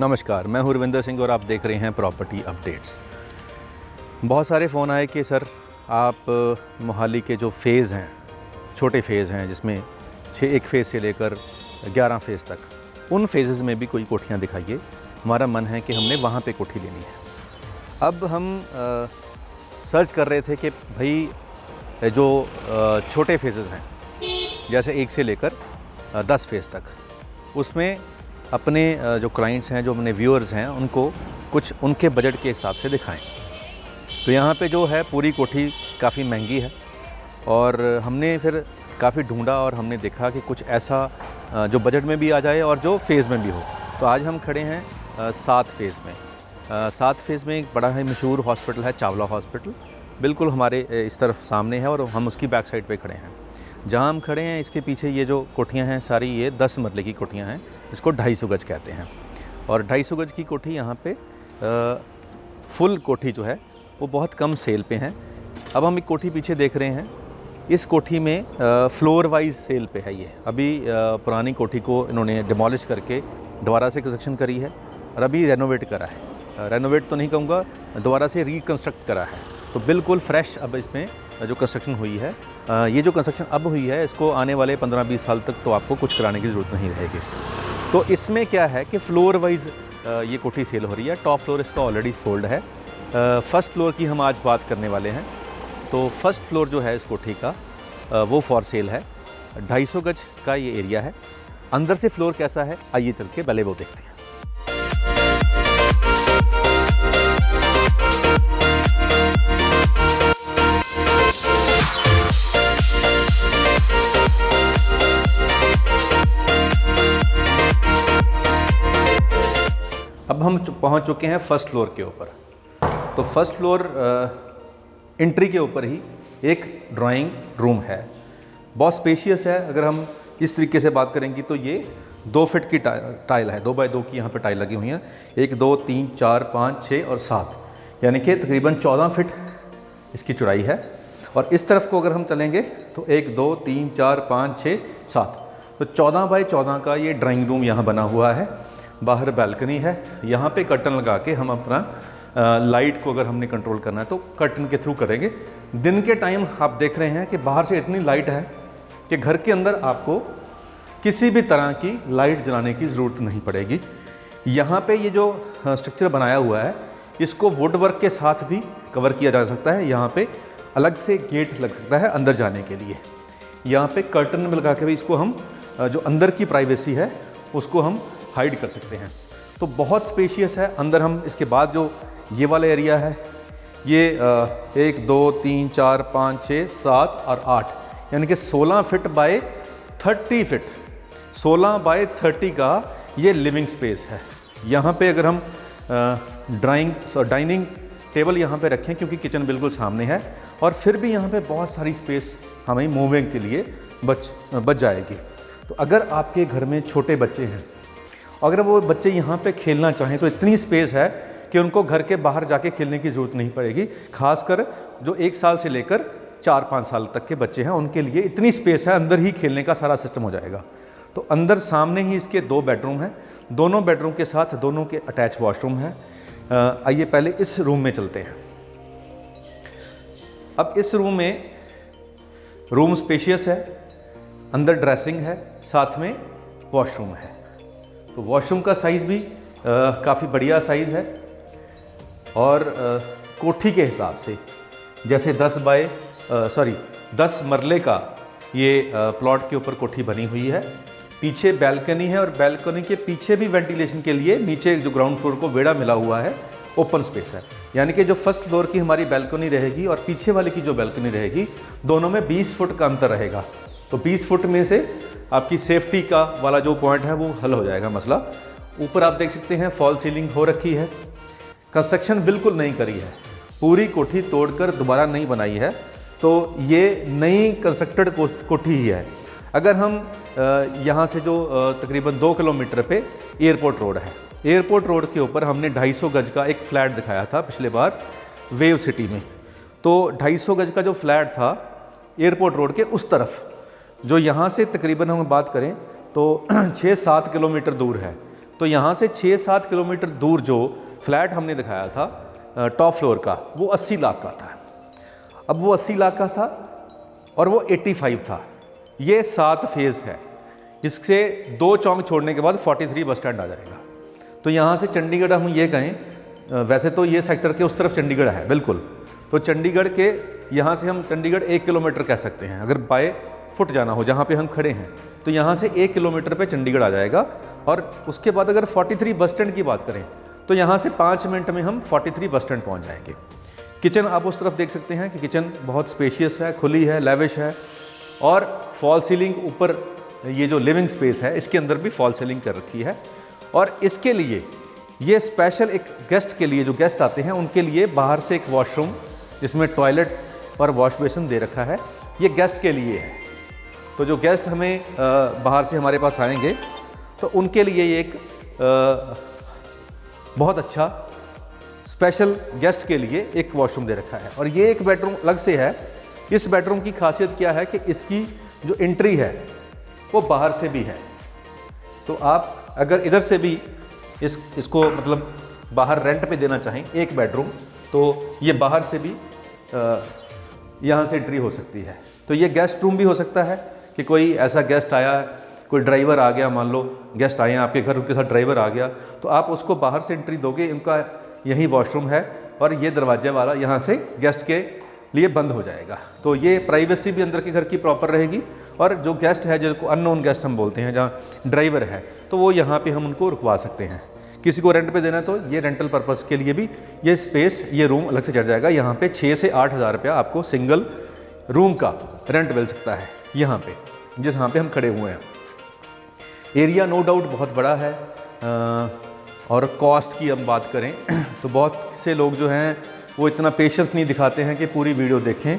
नमस्कार, मैं हूँ रविंदर सिंह और आप देख रहे हैं प्रॉपर्टी अपडेट्स। बहुत सारे फ़ोन आए कि सर आप मोहाली के जो फ़ेज़ हैं, छोटे फ़ेज़ हैं जिसमें एक फ़ेज़ से लेकर 11 फ़ेज़ तक, उन फ़ेज़ेस में भी कोई कोठियाँ दिखाइए। हमारा मन है कि हमने वहाँ पे कोठी लेनी है। अब हम सर्च कर रहे थे कि भाई जो छोटे फ़ेज़ेस हैं, जैसे 1 से लेकर 10 फ़ेज़ तक, उसमें अपने जो क्लाइंट्स हैं, जो अपने व्यूअर्स हैं, उनको कुछ उनके बजट के हिसाब से दिखाएं। तो यहाँ पे जो है पूरी कोठी काफ़ी महंगी है और हमने फिर काफ़ी ढूंढा और हमने देखा कि कुछ ऐसा जो बजट में भी आ जाए और जो फ़ेज़ में भी हो। तो आज हम खड़े हैं 7 फ़ेज़ में। 7 फ़ेज़ में एक बड़ा ही मशहूर हॉस्पिटल है, चावला हॉस्पिटल, बिल्कुल हमारे इस तरफ सामने है और हम उसकी बैक साइड पे खड़े हैं। जहाँ हम खड़े हैं इसके पीछे ये जो कोठियाँ हैं सारी ये 10 मरले की कोठियाँ हैं, इसको 250 गज कहते हैं। और 250 गज की कोठी यहाँ पे फुल कोठी जो है वो बहुत कम सेल पे हैं। अब हम एक कोठी पीछे देख रहे हैं, इस कोठी में फ्लोर वाइज सेल पे है। ये अभी पुरानी कोठी को इन्होंने डिमोलिश करके दोबारा से कंस्ट्रक्शन करी है और अभी रेनोवेट करा है। रेनोवेट तो नहीं कहूँगा, दोबारा से रिकन्स्ट्रक्ट करा है। तो बिल्कुल फ्रेश अब इसमें जो कंस्ट्रक्शन हुई है, ये जो कंस्ट्रक्शन अब हुई है, इसको आने वाले 15-20 साल तक तो आपको कुछ कराने की ज़रूरत नहीं रहेगी। तो इसमें क्या है कि फ़्लोर वाइज ये कोठी सेल हो रही है। टॉप फ्लोर इसका ऑलरेडी सोल्ड है। फर्स्ट फ्लोर की हम आज बात करने वाले हैं। तो फर्स्ट फ्लोर जो है इस कोठी का वो फॉर सेल है। 250 गज का ये एरिया है। अंदर से फ्लोर कैसा है, आइए चल के पहले वो देखते हैं। अब हम पहुंच चुके हैं फर्स्ट फ्लोर के ऊपर। तो फर्स्ट फ्लोर एंट्री के ऊपर ही एक ड्राइंग रूम है, बहुत स्पेशियस है। अगर हम इस तरीके से बात करेंगे तो ये 2 फीट की टाइल है, 2 बाय 2 की यहाँ पे टाइल लगी हुई हैं। 1 2 3 4 5 6 और 7, यानी कि तकरीबन 14 फीट इसकी चौड़ाई है। और इस तरफ को अगर हम चलेंगे तो 1 2 3 4 5 6 7, तो 14 बाय 14 का ये ड्राइंग रूम यहाँ बना हुआ है। बाहर बैल्कनी है, यहाँ पे कर्टन लगा के हम अपना लाइट को अगर हमने कंट्रोल करना है तो कर्टन के थ्रू करेंगे। दिन के टाइम आप देख रहे हैं कि बाहर से इतनी लाइट है कि घर के अंदर आपको किसी भी तरह की लाइट जलाने की ज़रूरत नहीं पड़ेगी। यहाँ पे ये जो स्ट्रक्चर बनाया हुआ है, इसको वुड वर्क के साथ भी कवर किया जा सकता है। यहाँ पे अलग से गेट लग सकता है अंदर जाने के लिए। यहाँ पे कर्टन में लगा के भी इसको हम जो अंदर की प्राइवेसी है उसको हम हाइड कर सकते हैं। तो बहुत स्पेशियस है अंदर। हम इसके बाद जो ये वाला एरिया है, ये 1 2 3 4 5 6 7 और 8, यानी कि 16 फीट बाय 30 फीट, 16 बाय 30 का ये लिविंग स्पेस है। यहाँ पे अगर हम डाइनिंग टेबल यहाँ पे रखें, क्योंकि किचन बिल्कुल सामने है, और फिर भी यहाँ पे बहुत सारी स्पेस हमें मूविंग के लिए बच जाएगी। तो अगर आपके घर में छोटे बच्चे हैं, अगर वो बच्चे यहाँ पे खेलना चाहें तो इतनी स्पेस है कि उनको घर के बाहर जाके खेलने की ज़रूरत नहीं पड़ेगी। खासकर जो 1 साल से लेकर 4-5 साल तक के बच्चे हैं उनके लिए इतनी स्पेस है, अंदर ही खेलने का सारा सिस्टम हो जाएगा। तो अंदर सामने ही इसके 2 बेडरूम हैं, दोनों बेडरूम के साथ दोनों के अटैच वॉशरूम है। आइए पहले इस रूम में चलते हैं। अब इस रूम स्पेशियस है, अंदर ड्रेसिंग है, साथ में वॉशरूम है। तो वॉशरूम का साइज़ भी काफ़ी बढ़िया साइज़ है और कोठी के हिसाब से जैसे 10 मरले का ये प्लॉट के ऊपर कोठी बनी हुई है। पीछे बैल्कनी है और बैल्कनी के पीछे भी वेंटिलेशन के लिए नीचे जो ग्राउंड फ्लोर को वेड़ा मिला हुआ है, ओपन स्पेस है। यानी कि जो फर्स्ट फ्लोर की हमारी बैल्कनी रहेगी और पीछे वाले की जो बैल्कनी रहेगी, दोनों में 20 फुट का अंतर रहेगा। तो 20 फुट में से आपकी सेफ्टी का वाला जो पॉइंट है वो हल हो जाएगा मसला। ऊपर आप देख सकते हैं फॉल सीलिंग हो रखी है, कंस्ट्रक्शन बिल्कुल नहीं करी है, पूरी कोठी तोड़कर दोबारा नहीं बनाई है। तो ये नई कंस्ट्रक्टेड कोठी ही है। अगर हम यहाँ से जो तकरीबन 2 किलोमीटर पे एयरपोर्ट रोड है, एयरपोर्ट रोड के ऊपर हमने 250 गज का एक फ्लैट दिखाया था पिछले बार वेव सिटी में। तो 250 गज का जो फ्लैट था एयरपोर्ट रोड के उस तरफ, जो यहाँ से तकरीबन हम बात करें तो 6-7 किलोमीटर दूर है। तो तो यहाँ से 6-7 किलोमीटर दूर जो फ्लैट हमने दिखाया था टॉप फ्लोर का, वो 80 लाख का था। अब वो 80 लाख का था और वो 85 था। ये 7 फेज़ है। इससे 2 चौंक छोड़ने के बाद 43 बस स्टैंड आ जाएगा। तो यहाँ से चंडीगढ़ हम ये कहें, वैसे तो ये सेक्टर के उस तरफ चंडीगढ़ है बिल्कुल, तो चंडीगढ़ के यहाँ से हम चंडीगढ़ 1 किलोमीटर कह सकते हैं। अगर बाय फुट जाना हो जहाँ पे हम खड़े हैं, तो यहाँ से 1 किलोमीटर पे चंडीगढ़ आ जाएगा। और उसके बाद अगर 43 बस स्टैंड की बात करें तो यहाँ से 5 मिनट में हम 43 बस स्टैंड पहुँच जाएंगे। किचन आप उस तरफ देख सकते हैं कि किचन बहुत स्पेशियस है, खुली है, लेविश है। और फॉल सीलिंग ऊपर, ये जो लिविंग स्पेस है इसके अंदर भी फॉल सीलिंग कर रखी है। और इसके लिए ये स्पेशल एक गेस्ट के लिए, जो गेस्ट आते हैं उनके लिए बाहर से एक वॉशरूम जिसमें टॉयलेट और वॉश बेसिन दे रखा है, ये गेस्ट के लिए है। तो जो गेस्ट हमें बाहर से हमारे पास आएंगे तो उनके लिए ये एक बहुत अच्छा स्पेशल गेस्ट के लिए एक वॉशरूम दे रखा है। और ये एक बेडरूम अलग से है। इस बेडरूम की खासियत क्या है कि इसकी जो एंट्री है वो बाहर से भी है। तो आप अगर इधर से भी इसको मतलब बाहर रेंट पे देना चाहें एक बेडरूम, तो ये बाहर से भी यहाँ से एंट्री हो सकती है। तो ये गेस्ट रूम भी हो सकता है कि कोई ऐसा गेस्ट आया, कोई ड्राइवर आ गया, मान लो गेस्ट आए हैं आपके घर, उनके साथ ड्राइवर आ गया, तो आप उसको बाहर से एंट्री दोगे। इनका यही वॉशरूम है और ये दरवाजे वाला यहाँ से गेस्ट के लिए बंद हो जाएगा। तो ये प्राइवेसी भी अंदर के घर की प्रॉपर रहेगी। और जो गेस्ट है, जिनको अननोन गेस्ट हम बोलते हैं, जहाँ ड्राइवर है, तो वो यहाँ पे हम उनको रुकवा सकते हैं। किसी को रेंट पे देना तो ये रेंटल पर्पज़ के लिए भी ये स्पेस, ये रूम अलग से चढ़ जाएगा। यहाँ पे 6 से 8 हज़ार रुपया आपको सिंगल रूम का रेंट मिल सकता है यहाँ पे, जहाँ पे हम खड़े हुए हैं। एरिया नो डाउट बहुत बड़ा है। और कॉस्ट की हम बात करें तो बहुत से लोग जो हैं वो इतना पेशेंस नहीं दिखाते हैं कि पूरी वीडियो देखें।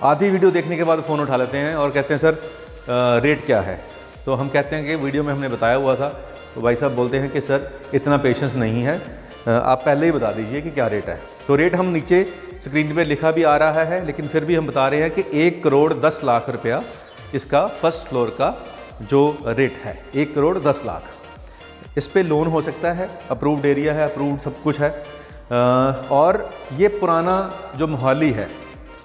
आधी वीडियो देखने के बाद फ़ोन उठा लेते हैं और कहते हैं सर रेट क्या है। तो हम कहते हैं कि वीडियो में हमने बताया हुआ था। तो भाई साहब बोलते हैं कि सर इतना पेशेंस नहीं है, आप पहले ही बता दीजिए कि क्या रेट है। तो रेट हम नीचे स्क्रीन पे लिखा भी आ रहा है, लेकिन फिर भी हम बता रहे हैं कि 1 करोड़ 10 लाख रुपया इसका फर्स्ट फ्लोर का जो रेट है, 1 करोड़ 10 लाख। इस पे लोन हो सकता है, अप्रूव्ड एरिया है, अप्रूव्ड सब कुछ है। और ये पुराना जो मोहाली है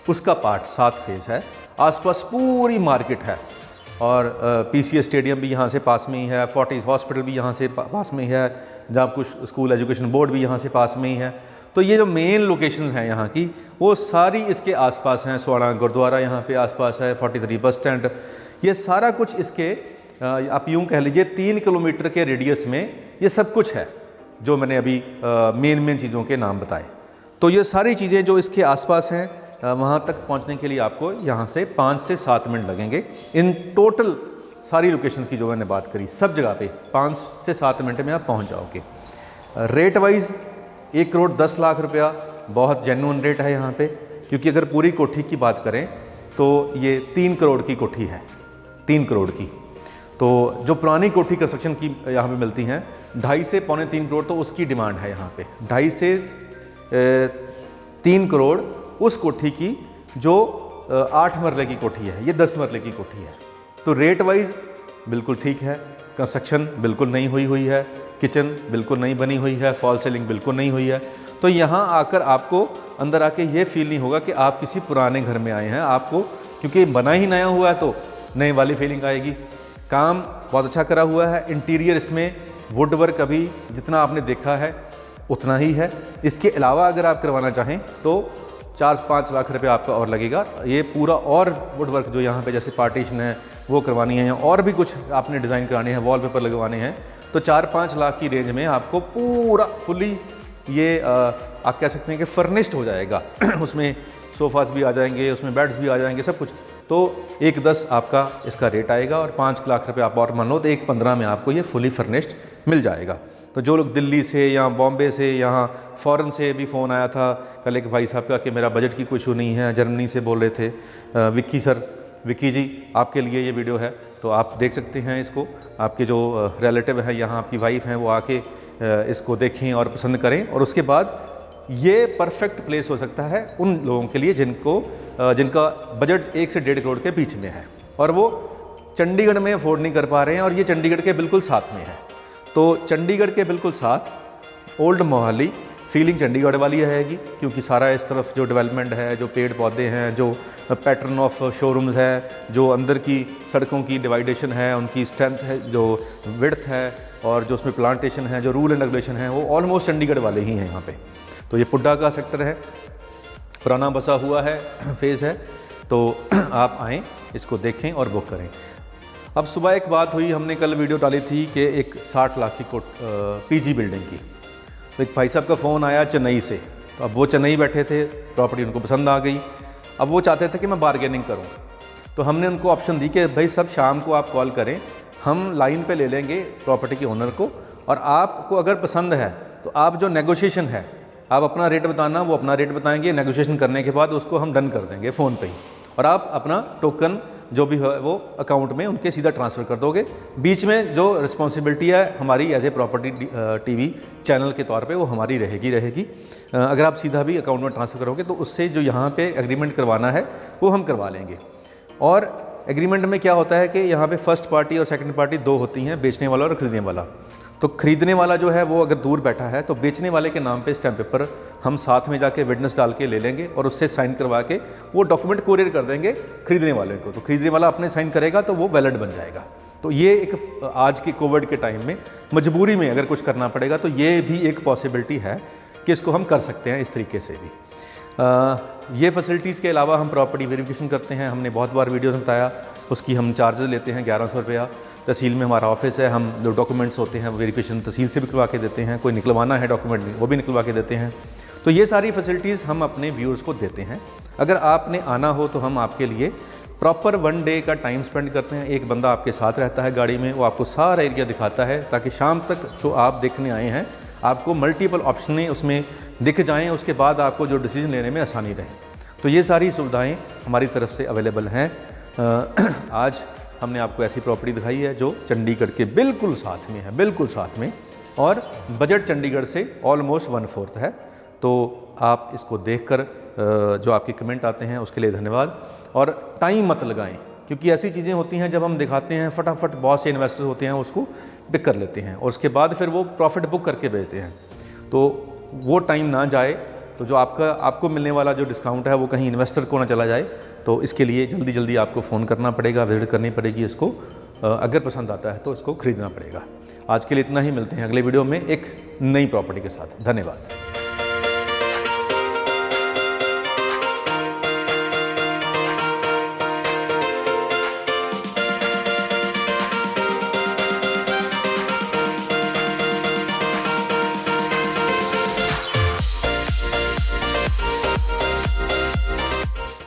उसका पार्ट 7 फेज़ है। आसपास पूरी मार्केट है और PCA स्टेडियम भी यहाँ से पास में ही है, फोर्टिस हॉस्पिटल भी यहाँ से पास में ही है, जहाँ कुछ स्कूल एजुकेशन बोर्ड भी यहाँ से पास में ही है। तो ये जो मेन लोकेशंस हैं यहाँ की, वो सारी इसके आसपास हैं। स्वाड़ा गुरुद्वारा यहाँ पे आसपास है, 43 बस स्टैंड, ये सारा कुछ इसके आप यूँ कह लीजिए 3 किलोमीटर के रेडियस में ये सब कुछ है जो मैंने अभी मेन चीज़ों के नाम बताए। तो ये सारी चीज़ें जो इसके आसपास हैं, वहाँ तक पहुँचने के लिए आपको यहाँ से 5 से 7 मिनट लगेंगे। इन टोटल सारी लोकेशन की जो मैंने बात करी, सब जगह पे 5 से 7 मिनट में आप पहुँच जाओगे। रेट वाइज 1 करोड़ 10 लाख रुपया बहुत जेन्युइन रेट है यहाँ पे, क्योंकि अगर पूरी कोठी की बात करें तो ये 3 करोड़ की कोठी है, 3 करोड़ की। तो जो पुरानी कोठी कंस्ट्रक्शन की यहाँ पे मिलती हैं 2.5 से पौने 3 करोड़, तो उसकी डिमांड है यहाँ पे। 2.5 से 3 करोड़ उस कोठी की जो 8 मरले की कोठी है, ये 10 मरले की कोठी है। तो रेट वाइज बिल्कुल ठीक है, कंस्ट्रक्शन बिल्कुल नहीं हुई है, किचन बिल्कुल नहीं बनी हुई है, फॉल सीलिंग बिल्कुल नहीं हुई है। तो यहाँ आकर आपको अंदर आके ये फील नहीं होगा कि आप किसी पुराने घर में आए हैं। आपको क्योंकि बना ही नया हुआ है तो नई वाली फीलिंग आएगी। काम बहुत अच्छा करा हुआ है। इंटीरियर इसमें वुड वर्क अभी जितना आपने देखा है उतना ही है। इसके अलावा अगर आप करवाना चाहें तो 4-5 लाख रुपए आपका और लगेगा। ये पूरा और वुड वर्क जो यहाँ पे जैसे पार्टीशन है वो करवानी है, और भी कुछ आपने डिज़ाइन कराने हैं, वॉलपेपर लगवाने हैं, तो 4-5 लाख की रेंज में आपको पूरा फुली ये आप कह सकते हैं कि फर्निश्ड हो जाएगा। उसमें सोफ़ास भी आ जाएंगे, उसमें बेड्स भी आ जाएंगे, सब कुछ। तो 1.10 आपका इसका रेट आएगा और 5 लाख रुपए आप और मान लो तो 1.15 में आपको ये फुली फर्निश्ड मिल जाएगा। तो जो लोग दिल्ली से या बॉम्बे से, यहाँ फ़ॉरेन से भी फ़ोन आया था कल एक भाई साहब का कि मेरा बजट की कोई इशू नहीं है, जर्मनी से बोल रहे थे विक्की सर, विक्की जी आपके लिए ये वीडियो है, तो आप देख सकते हैं इसको। आपके जो रिलेटिव हैं यहाँ, आपकी वाइफ हैं, वो आके इसको देखें और पसंद करें। और उसके बाद ये परफेक्ट प्लेस हो सकता है उन लोगों के लिए जिनका बजट 1 से 1.5 करोड़ के बीच में है और वो चंडीगढ़ में अफोर्ड नहीं कर पा रहे हैं और ये चंडीगढ़ के बिल्कुल साथ में है। तो चंडीगढ़ के बिल्कुल साथ ओल्ड मोहाली, फीलिंग चंडीगढ़ वाली रहेगी, क्योंकि सारा इस तरफ जो डेवलपमेंट है, जो पेड़ पौधे हैं, जो पैटर्न ऑफ शोरूम्स है, जो अंदर की सड़कों की डिवाइडेशन है, उनकी स्ट्रेंथ है, जो विड्थ है, और जो उसमें प्लांटेशन है, जो रूल एंड रेगुलेशन है, वो ऑलमोस्ट चंडीगढ़ वाले ही हैं यहाँ पे। तो ये पुड्डा का सेक्टर है, पुराना बसा हुआ है फेज़ है, तो आप आएँ, इसको देखें और बुक करें। अब सुबह एक बात हुई, हमने कल वीडियो डाली थी कि एक 60 लाख की पीजी बिल्डिंग की, तो एक भाई साहब का फ़ोन आया चेन्नई से। तो अब वो चेन्नई बैठे थे, प्रॉपर्टी उनको पसंद आ गई, अब वो चाहते थे कि मैं बारगेनिंग करूं। तो हमने उनको ऑप्शन दी कि भाई सब शाम को आप कॉल करें, हम लाइन पे ले लेंगे प्रॉपर्टी के ओनर को, और आपको अगर पसंद है तो आप जो नेगोशिएशन है, आप अपना रेट बताना, वो अपना रेट बताएंगे, नेगोशिएशन करने के बाद उसको हम डन कर देंगे फ़ोन पे ही, और आप अपना टोकन जो भी है वो अकाउंट में उनके सीधा ट्रांसफ़र कर दोगे। बीच में जो रिस्पॉन्सिबिलिटी है हमारी as a property TV channel के तौर पे वो हमारी रहेगी। अगर आप सीधा भी अकाउंट में ट्रांसफ़र करोगे तो उससे जो यहाँ पे एग्रीमेंट करवाना है वो हम करवा लेंगे। और एग्रीमेंट में क्या होता है कि यहाँ पे फर्स्ट पार्टी और सेकंड पार्टी दो होती हैं, बेचने वाला और ख़रीदने वाला। तो ख़रीदने वाला जो है वो अगर दूर बैठा है तो बेचने वाले के नाम पे स्टैम्प पेपर हम साथ में जाके विटनेस डाल के ले लेंगे और उससे साइन करवा के वो डॉक्यूमेंट कोरियर कर देंगे ख़रीदने वाले को। तो ख़रीदने वाला अपने साइन करेगा तो वो वैलिड बन जाएगा। तो ये एक आज के कोविड के टाइम में मजबूरी में अगर कुछ करना पड़ेगा तो ये भी एक पॉसिबिलिटी है कि इसको हम कर सकते हैं इस तरीके से भी। ये फैसिलिटीज़ के अलावा हम प्रॉपर्टी वेरिफिकेशन करते हैं, हमने बहुत बार वीडियोज़ में बताया, उसकी हम चार्जेस लेते हैं 1100 रुपया। तहसील में हमारा ऑफिस है, हम जो डॉक्यूमेंट्स होते हैं वेरिफिकेशन तहसील से भी करवा के देते हैं, कोई निकलवाना है डॉक्यूमेंट वो भी निकलवा के देते हैं। तो ये सारी फैसिलिटीज़ हम अपने व्यूअर्स को देते हैं। अगर आपने आना हो तो हम आपके लिए प्रॉपर 1 डे का टाइम स्पेंड करते हैं। एक बंदा आपके साथ रहता है गाड़ी में, वो आपको सारा एरिया दिखाता है ताकि शाम तक जो आप देखने आए हैं आपको मल्टीपल ऑप्शनें उसमें दिख जाएँ, उसके बाद आपको जो डिसीजन लेने में आसानी रहे। तो ये सारी सुविधाएँ हमारी तरफ से अवेलेबल हैं। आज हमने आपको ऐसी प्रॉपर्टी दिखाई है जो चंडीगढ़ के बिल्कुल साथ में है, बिल्कुल साथ में, और बजट चंडीगढ़ से ऑलमोस्ट 1/4 है। तो आप इसको देखकर जो आपके कमेंट आते हैं उसके लिए धन्यवाद। और टाइम मत लगाएं, क्योंकि ऐसी चीज़ें होती हैं जब हम दिखाते हैं फटाफट बहुत से इन्वेस्टर्स होते हैं उसको पिक कर लेते हैं और उसके बाद फिर वो प्रॉफिट बुक करके बेचते हैं। तो वो टाइम ना जाए, तो जो आपको मिलने वाला जो डिस्काउंट है वो कहीं इन्वेस्टर को ना चला जाए। तो इसके लिए जल्दी जल्दी आपको फ़ोन करना पड़ेगा, विजिट करनी पड़ेगी इसको। अगर पसंद आता है तो इसको ख़रीदना पड़ेगा। आज के लिए इतना ही, मिलते हैं अगले वीडियो में एक नई प्रॉपर्टी के साथ। धन्यवाद।